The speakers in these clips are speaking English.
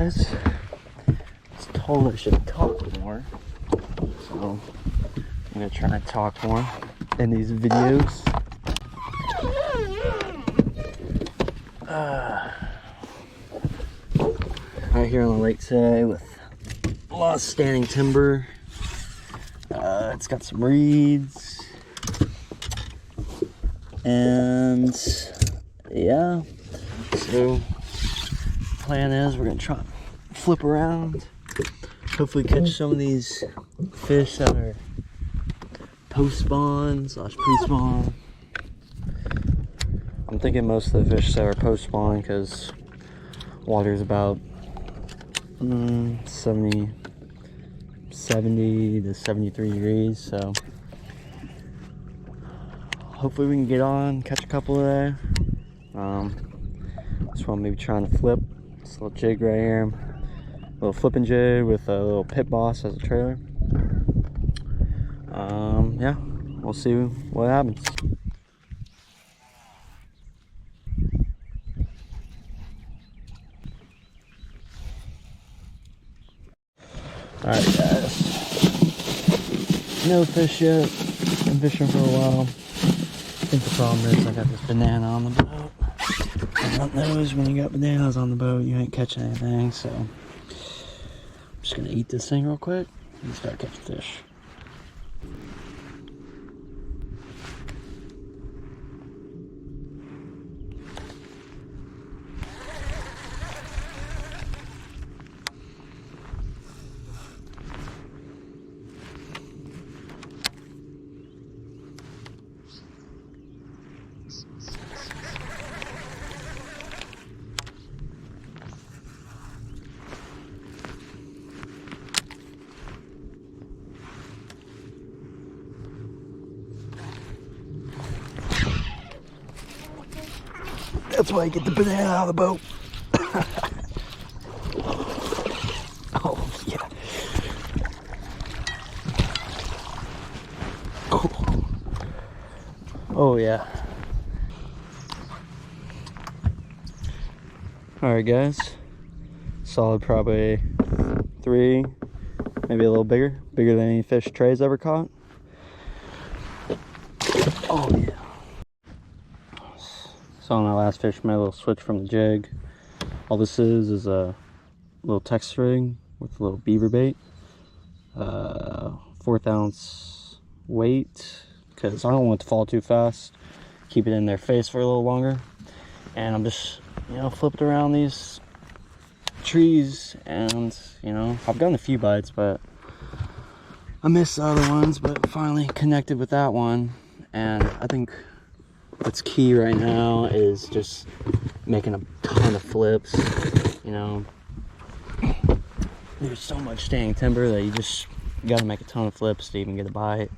guys. I was told I should talk more, so I'm gonna try to talk more in these videos. Out here on the lake today with a lot of standing timber. It's got some reeds, and yeah, so plan is we're gonna try to flip around, hopefully catch some of these fish that are post spawn / pre-spawn. I'm thinking most of the fish that are post spawn because water's about 70 to 73 degrees, so hopefully we can get on, catch a couple there. This one maybe trying to flip this little jig right here, a little flipping jig with a little pit boss as a trailer. Yeah, we'll see what happens. Alright guys, no fish yet. Been fishing for a while. I think the problem is I got this banana on the boat. Everyone knows when you got bananas on the boat, you ain't catching anything, so I'm just gonna eat this thing real quick and start catching fish. That's why I get the banana out of the boat. Oh, yeah. Oh, yeah. Alright, guys. Solid probably 3, maybe a little bigger than any fish Trey's ever caught. Oh, yeah. So on that last fish, my little switch from the jig. All this is a little text rig with a little beaver bait. 1/4 ounce weight, because I don't want it to fall too fast. Keep it in their face for a little longer. And I'm just, flipping around these trees, and I've gotten a few bites, but I missed the other ones, but finally connected with that one. And I think what's key right now is just making a ton of flips. There's so much standing timber that you gotta make a ton of flips to even get a bite.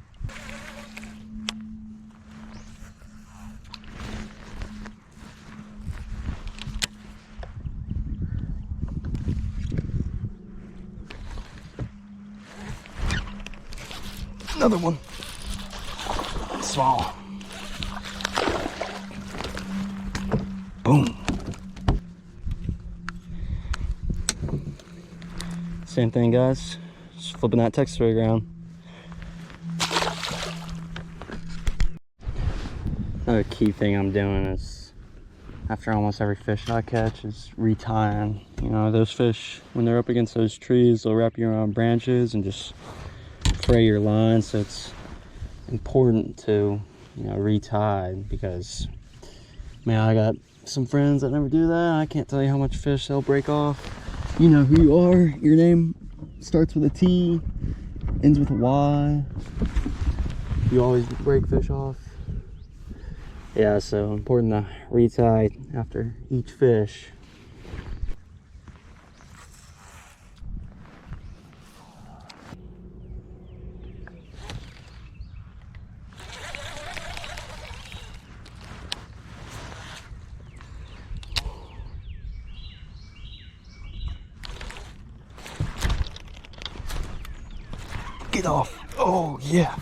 Another one. Small. Boom. Same thing, guys. Just flipping that text rig around. Another key thing I'm doing is, after almost every fish that I catch, is retying. Those fish, when they're up against those trees, they'll wrap you around branches and just fray your line. So it's important to, retie, because, man, I got some friends that never do that. I can't tell you how much fish they'll break off. You know who you are. Your name starts with a T, ends with a Y. You always break fish off. Yeah, so important to retie after each fish. Get off. Oh, yeah.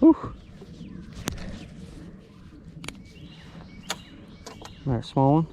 Whew. Another small one.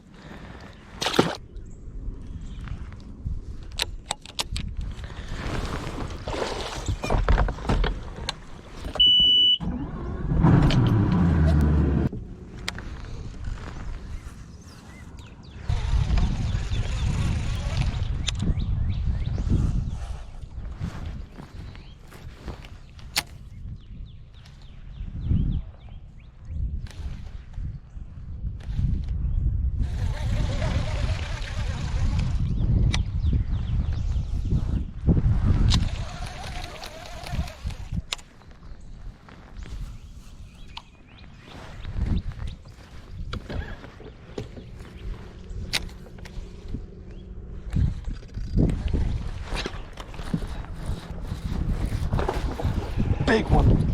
Big one,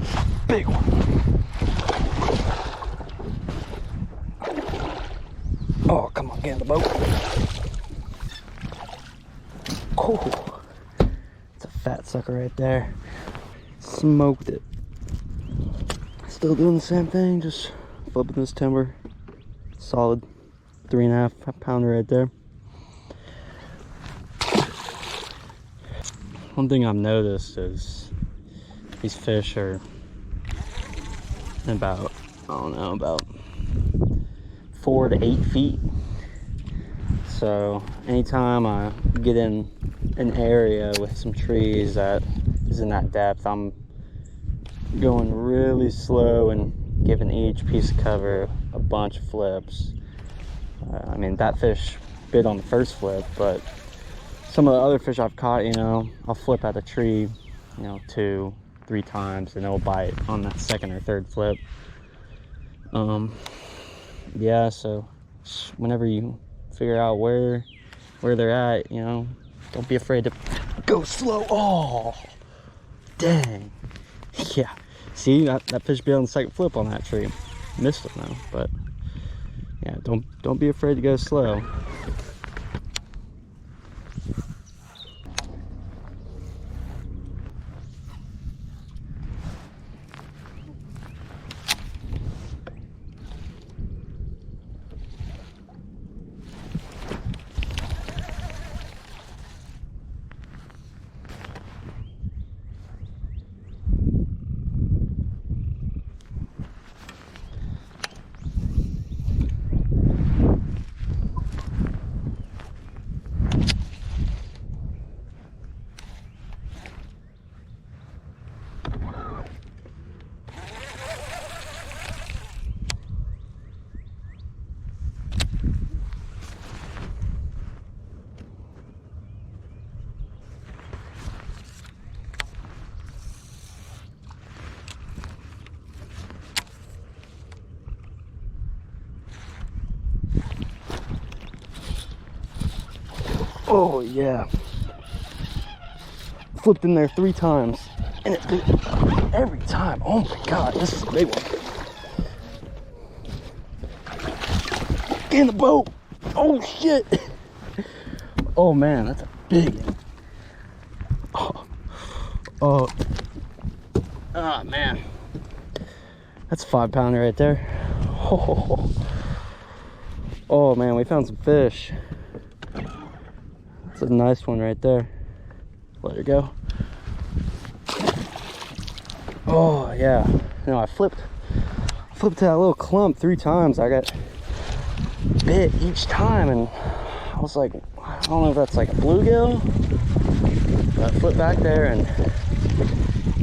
big one. Oh, come on, get in the boat. Oh, it's a fat sucker right there. Smoked it. Still doing the same thing, just flipping this timber. Solid 3.5 pounder right there. One thing I've noticed is these fish are about, I don't know, about 4 to 8 feet. So anytime I get in an area with some trees that is in that depth, I'm going really slow and giving each piece of cover a bunch of flips. I mean, that fish bit on the first flip, but some of the other fish I've caught, you know, I'll flip at a tree, you know, 2, 3 times, and they'll bite on that second or third flip. Yeah, so whenever you figure out where they're at, you know, don't be afraid to go slow. Oh, dang. Yeah, see, that fish bit on the second flip on that tree. Missed it though, but yeah, don't be afraid to go slow. Oh yeah, flipped in there 3 times and it bit every time. Oh my god, this is a big one. Get in the boat. Oh shit. Oh man, that's a big one. Oh man, that's a 5 pounder right there. Oh man, we found some fish. That's a nice one right there. Let her go. Oh yeah, you know, I flipped to that little clump 3 times. I got bit each time, and I was like, I don't know if that's like a bluegill, but I flipped back there and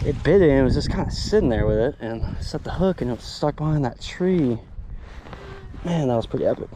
it bit it, and it was just kind of sitting there with it, and I set the hook and it was stuck behind that tree. Man, that was pretty epic.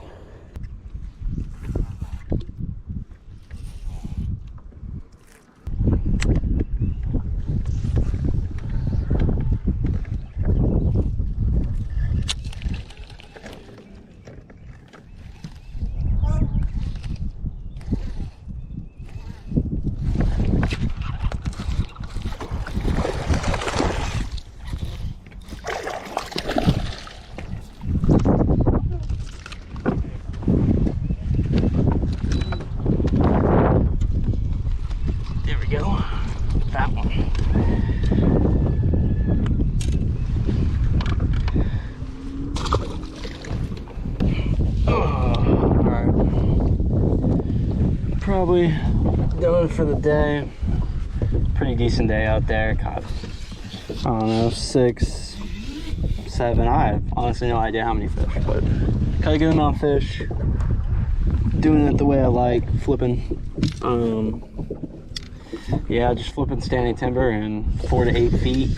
probably done for the day. Pretty decent day out there. Caught, I don't know, 6, 7. I have honestly no idea how many fish, but caught a good amount of fish. Doing it the way I like, flipping. Yeah, just flipping standing timber in 4 to 8 feet.